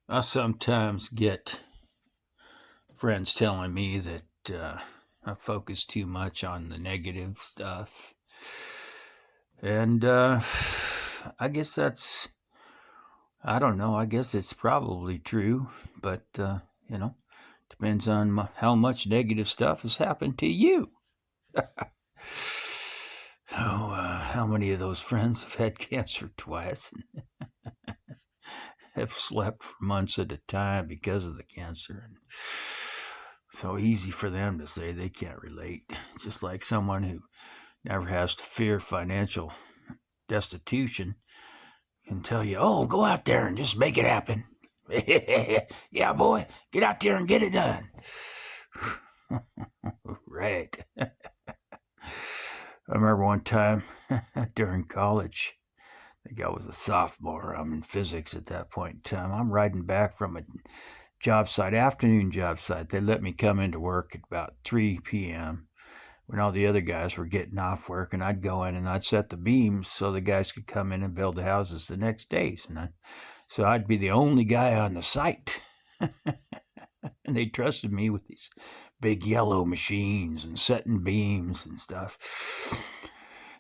I sometimes get friends telling me that I focus too much on the negative stuff. And I guess I don't know, I guess it's probably true, but, depends on how much negative stuff has happened to you. How many of those friends have had cancer twice and have slept for months at a time because of the cancer? And so easy for them to say they can't relate. Just like someone who never has to fear financial destitution can tell you, oh, go out there and just make it happen. Yeah, boy, get out there and get it done. Right. I remember one time during college, I think I was a sophomore. I'm in physics at that point in time. I'm riding back from a job site, afternoon job site. They let me come into work at about 3 p.m. when all the other guys were getting off work, and I'd go in and I'd set the beams so the guys could come in and build the houses the next day. So I'd be the only guy on the site. And they trusted me with these big yellow machines and setting beams and stuff.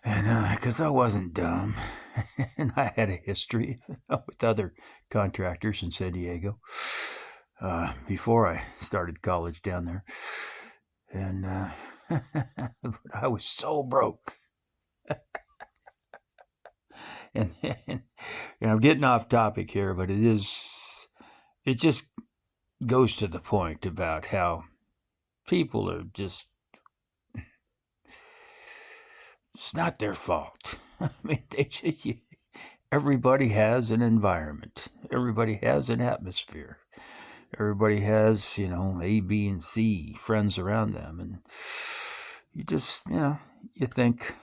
And because I wasn't dumb, and I had a history with other contractors in San Diego before I started college down there. And but I was so broke. and I'm getting off topic here, but it just goes to the point about how people are just, it's not their fault. I mean, everybody has an environment, everybody has an atmosphere, everybody has, A, B, and C friends around them. And you just, you think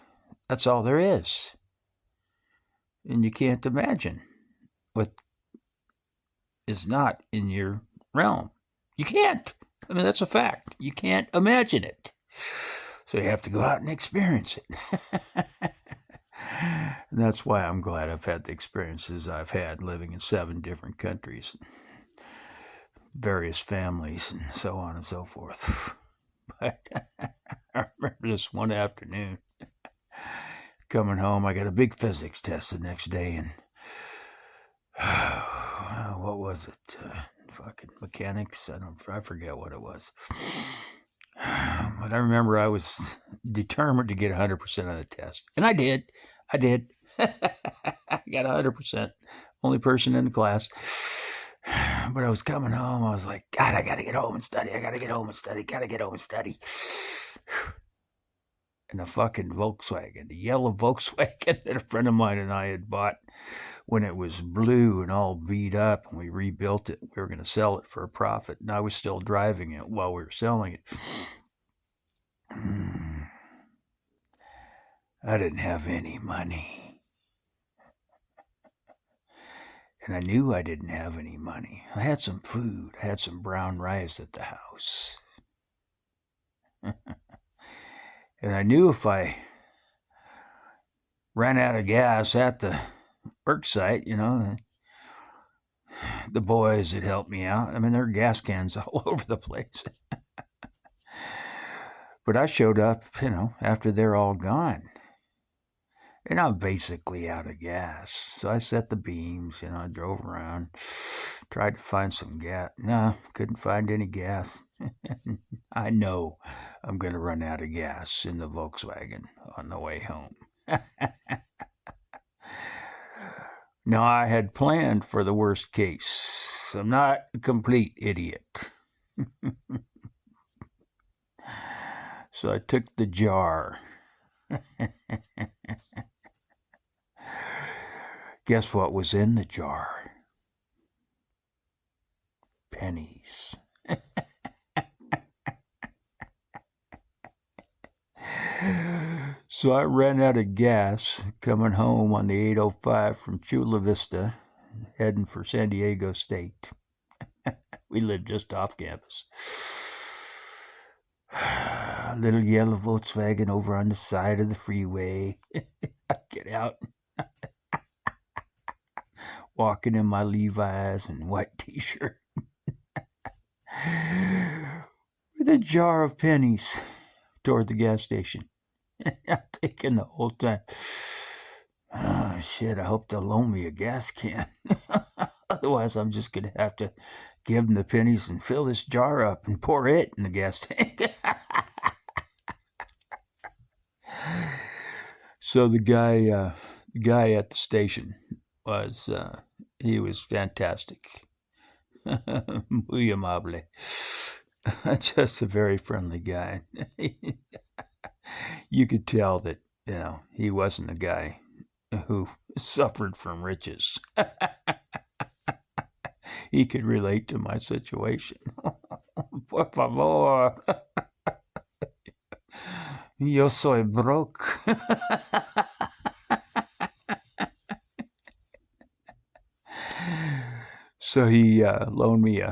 that's all there is. And you can't imagine what is not in your realm. You can't. I mean, that's a fact. You can't imagine it. So you have to go out and experience it. And that's why I'm glad I've had the experiences I've had living in 7 different countries, various families, and so on and so forth. But I remember this one afternoon coming home. I got a big physics test the next day, and what was it? Fucking mechanics. I forget what it was. But I remember I was determined to get 100% on the test, and I did. I got 100%. Only person in the class. But I was coming home. I was like, God, I got to get home and study. I got to get home and study. Got to get home and study. And the fucking Volkswagen, the yellow Volkswagen that a friend of mine and I had bought when it was blue and all beat up, and we rebuilt it. We were going to sell it for a profit, and I was still driving it while we were selling it. I didn't have any money. And I knew I didn't have any money. I had some food. I had some brown rice at the house. And I knew if I ran out of gas at the work site, the boys had helped me out. I mean, there are gas cans all over the place. But I showed up, after they're all gone. And I'm basically out of gas. So I set the beams, I drove around, tried to find some gas. No, couldn't find any gas. I know I'm going to run out of gas in the Volkswagen on the way home. Now, I had planned for the worst case. I'm not a complete idiot. So I took the jar. Guess what was in the jar? Pennies. So I ran out of gas coming home on the 805 from Chula Vista, heading for San Diego State. We lived just off campus. A little yellow Volkswagen over on the side of the freeway. I get out. walking in my Levi's and white t-shirt with a jar of pennies toward the gas station. I'm thinking the whole time, oh, shit, I hope they'll loan me a gas can. Otherwise, I'm just going to have to give them the pennies and fill this jar up and pour it in the gas tank. So the guy at the station was, he was fantastic. Muy amable. Just a very friendly guy. You could tell that, he wasn't a guy who suffered from riches. He could relate to my situation. Por favor. Yo soy broke. So he loaned me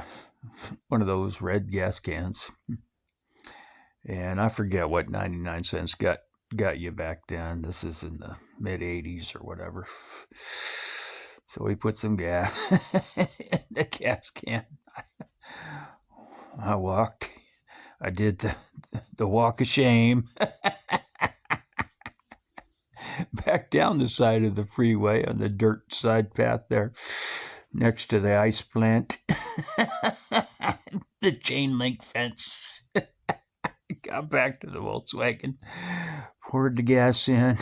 one of those red gas cans. And I forget what 99 cents got you back then. This is in the mid 80s or whatever. So we put some gas in the gas can. I walked. I did the walk of shame back down the side of the freeway on the dirt side path there next to the ice plant. The chain link fence. Got back to the Volkswagen, poured the gas in.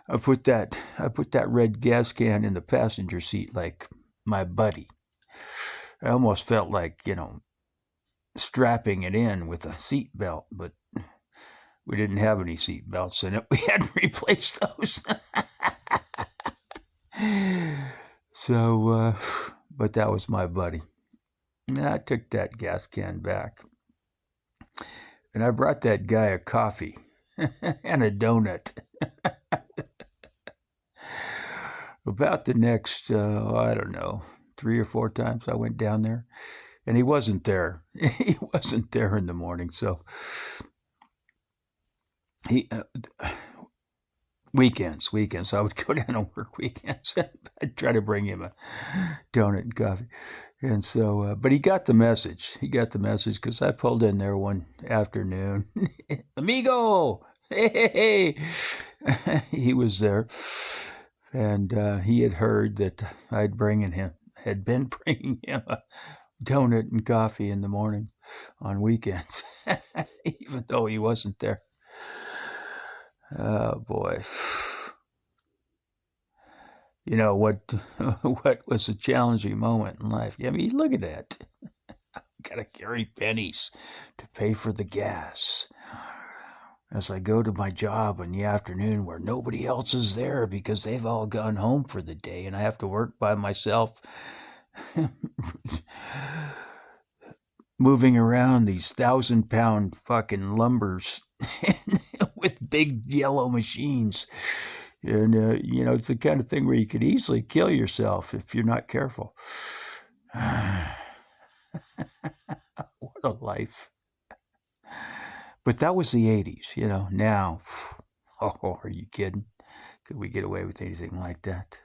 I put that red gas can in the passenger seat like my buddy. I almost felt like, strapping it in with a seat belt, but we didn't have any seat belts in it. We had to replace those. So, but that was my buddy. I took that gas can back. And I brought that guy a coffee and a donut. About the next, I don't know, 3 or 4 times I went down there. And he wasn't there. He wasn't there in the morning. So he weekends. I would go down and work weekends. I'd try to bring him a donut and coffee. And so, but he got the message. Because I pulled in there one afternoon. Amigo! Hey! He was there. And he had heard that had been bringing him a donut and coffee in the morning on weekends, even though he wasn't there. Oh boy. What was a challenging moment in life? I mean, look at that. Gotta carry pennies to pay for the gas as I go to my job in the afternoon where nobody else is there because they've all gone home for the day and I have to work by myself. Moving around these 1,000-pound fucking lumbers with big yellow machines. And, it's the kind of thing where you could easily kill yourself if you're not careful. What a life. But that was the 80s, Now, are you kidding? Could we get away with anything like that?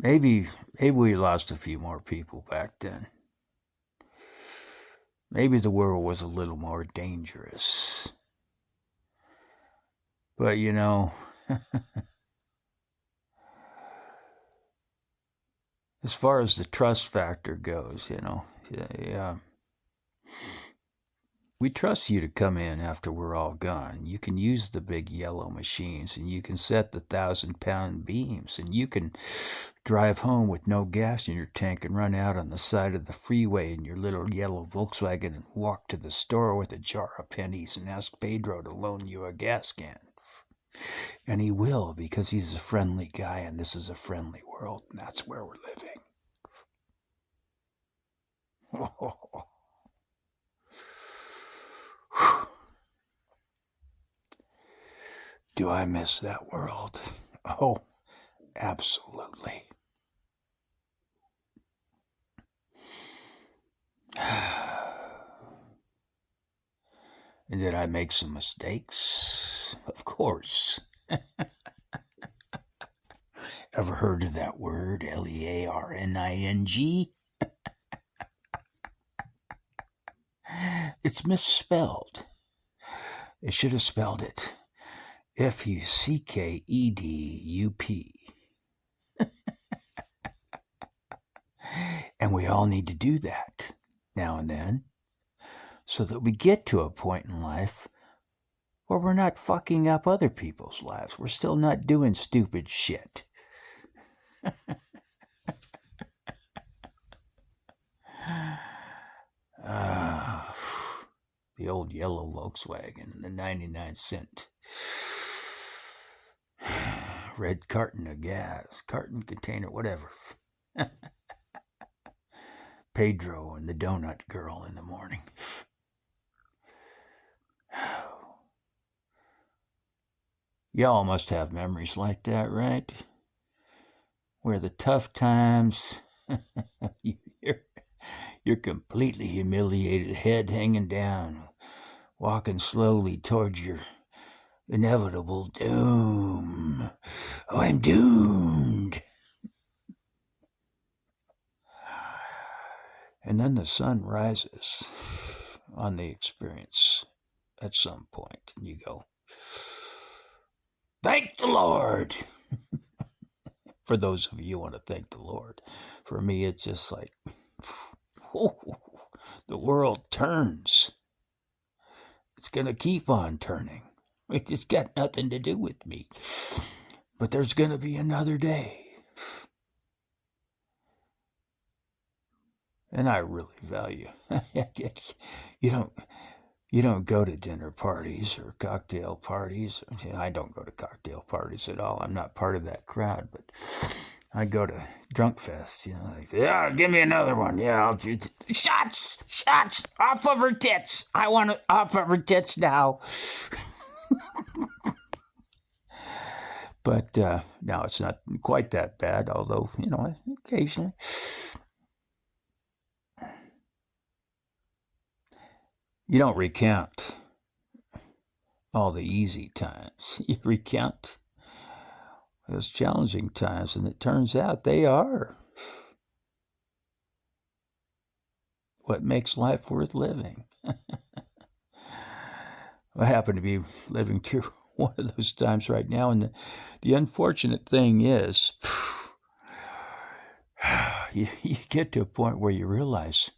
Maybe we lost a few more people back then. Maybe the world was a little more dangerous. But, as far as the trust factor goes, we trust you to come in after we're all gone. You can use the big yellow machines and you can set the 1,000-pound beams and you can drive home with no gas in your tank and run out on the side of the freeway in your little yellow Volkswagen and walk to the store with a jar of pennies and ask Pedro to loan you a gas can. And he will, because he's a friendly guy and this is a friendly world and that's where we're living. Do I miss that world? Oh, absolutely. And did I make some mistakes? Of course. Ever heard of that word, Learning? It's misspelled. They should have spelled it Fuckedup. And we all need to do that now and then so that we get to a point in life where we're not fucking up other people's lives. We're still not doing stupid shit. The old yellow Volkswagen and the 99-cent red carton of gas, carton container, whatever. Pedro and the donut girl in the morning. Y'all must have memories like that, right? Where the tough times, you're completely humiliated, head hanging down, walking slowly towards your inevitable doom. Oh, I'm doomed. And then the sun rises on the experience at some point, and you go, thank the Lord. For those of you who want to thank the Lord. For me, it's just like, the world turns. It's going to keep on turning. It just got nothing to do with me. But there's going to be another day. And I really value. You don't go to dinner parties or cocktail parties. I don't go to cocktail parties at all. I'm not part of that crowd, but I go to drunk fests, like, yeah, give me another one. Yeah, I'll do shots, off of her tits. I want it off of her tits now. But no, it's not quite that bad, although, occasionally. You don't recount all the easy times. You recount those challenging times, and it turns out they are what makes life worth living. I happen to be living through one of those times right now, and the unfortunate thing is, you get to a point where you realize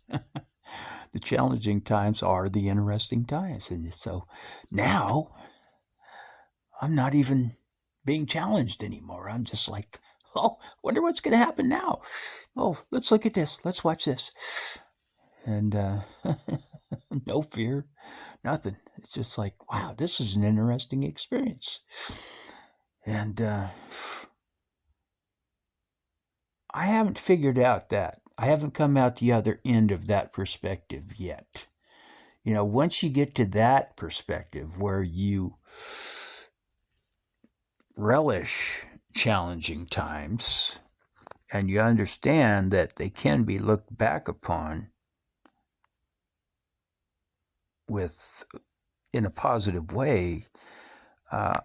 the challenging times are the interesting times. And so now I'm not even being challenged anymore. I'm just like, oh, wonder what's going to happen now. Oh, let's look at this. Let's watch this. And no fear, nothing. It's just like, wow, this is an interesting experience. And I haven't figured out that. I haven't come out the other end of that perspective yet. Once you get to that perspective where you relish challenging times and you understand that they can be looked back upon in a positive way, now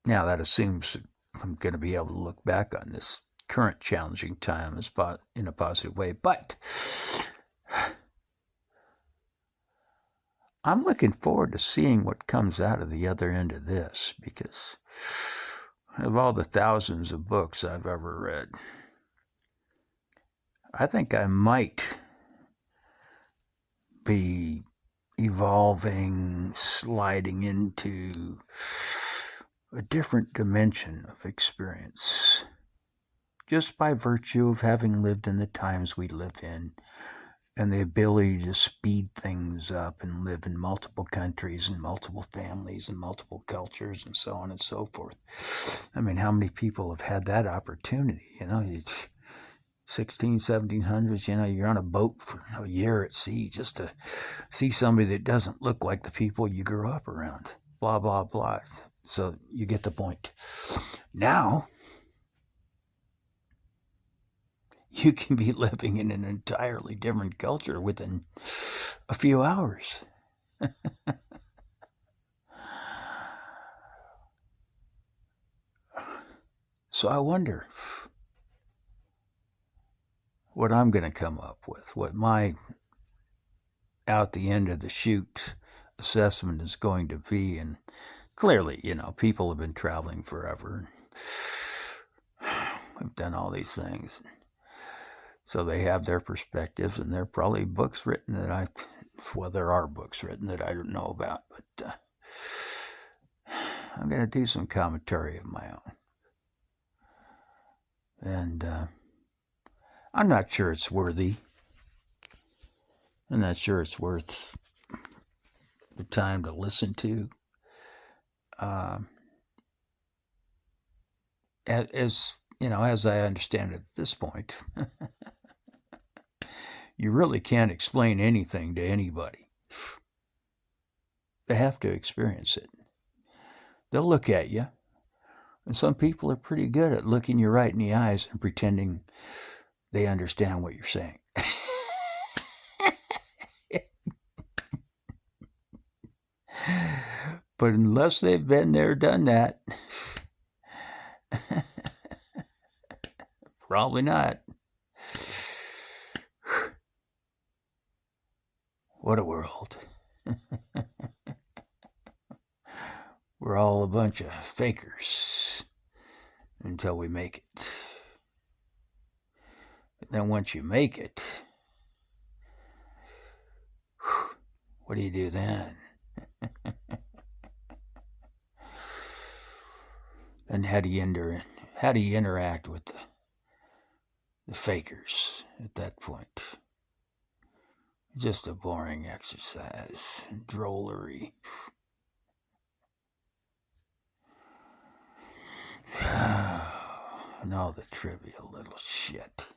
that assumes I'm going to be able to look back on this current challenging time in a positive way. But I'm looking forward to seeing what comes out of the other end of this, because of all the thousands of books I've ever read, I think I might be evolving, sliding into a different dimension of experience, just by virtue of having lived in the times we live in, and the ability to speed things up and live in multiple countries and multiple families and multiple cultures and so on and so forth. I mean, how many people have had that opportunity? 1700s, you're on a boat for a year at sea just to see somebody that doesn't look like the people you grew up around. Blah, blah, blah. So you get the point. Now, you can be living in an entirely different culture within a few hours. So I wonder what I'm going to come up with, what my out the end of the chute assessment is going to be. And clearly, people have been traveling forever. We've done all these things. So they have their perspectives, and there are probably books written there are books written that I don't know about, but I'm going to do some commentary of my own. And I'm not sure it's worthy. I'm not sure it's worth the time to listen to. As I understand it at this point, you really can't explain anything to anybody. They have to experience it. They'll look at you, and some people are pretty good at looking you right in the eyes and pretending they understand what you're saying. But unless they've been there, done that, probably not. What a world. We're all a bunch of fakers until we make it. But then once you make it, what do you do then? And how do you interact with the fakers at that point? Just a boring exercise, drollery. And all the trivial little shit.